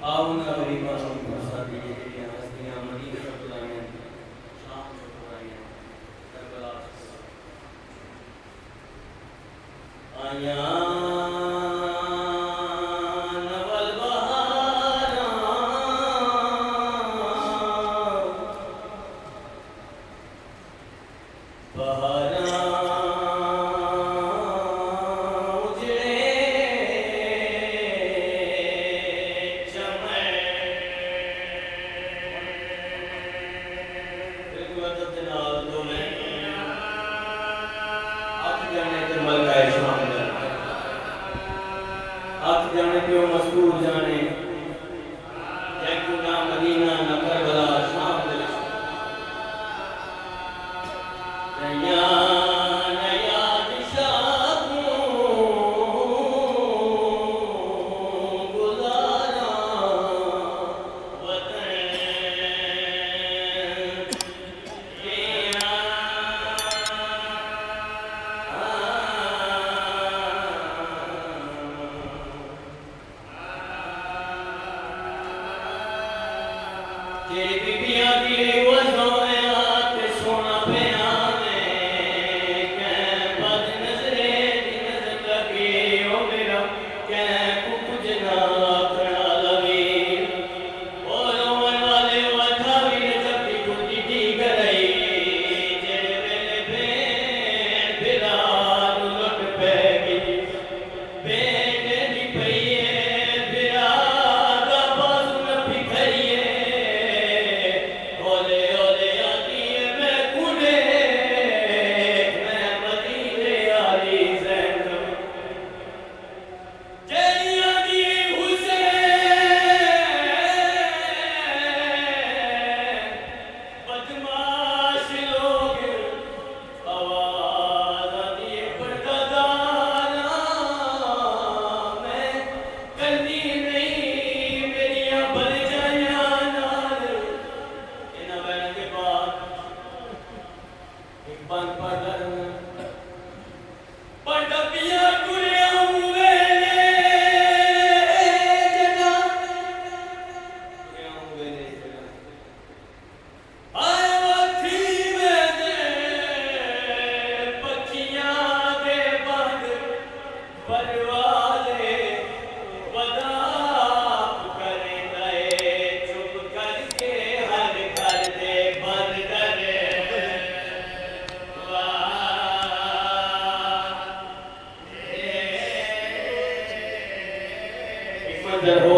आऊना गरीबा साथी ये हस्तियां मदीना बुलाएं शाम को बुलाएं करबला आया नवल बहारा बहारा आप जाने क्यों मशहूर जाने जैकुना मदीना न करबला शाम दिल नया नया दिशा गुजारा वतन तेरी बीबियां दी वज़ोयात सोना बयाने कै बद नज़रे दी नज़र लगी ओ मेरा कै कुछ ना खड़ा लगी ओ रोवन वाले वथा वीर जब दी टूटी दी गई जेड़े वेले भेड़ बिरार लुट पैगी बेटे दी पईए बिरार दा बाजू न बिखरिए ओले ओले आती मैं कुने मैं मदीने आली ज़ैनब तेरी आती हुसैन बदमाश लोग आवाज़ आती पर्दादारा मैं करनी नहीं मेरिया भरजाइयां नाल इन्हां बहन के बाद एक बंद पढ़ पिया कुड़िया हुए जना कुड़िया हुए जना आए वाथी में दे पखियां दे बंद परवाले वदाप करे गए चुप करके हर घर दे बंद करे वाह एक मंजर हो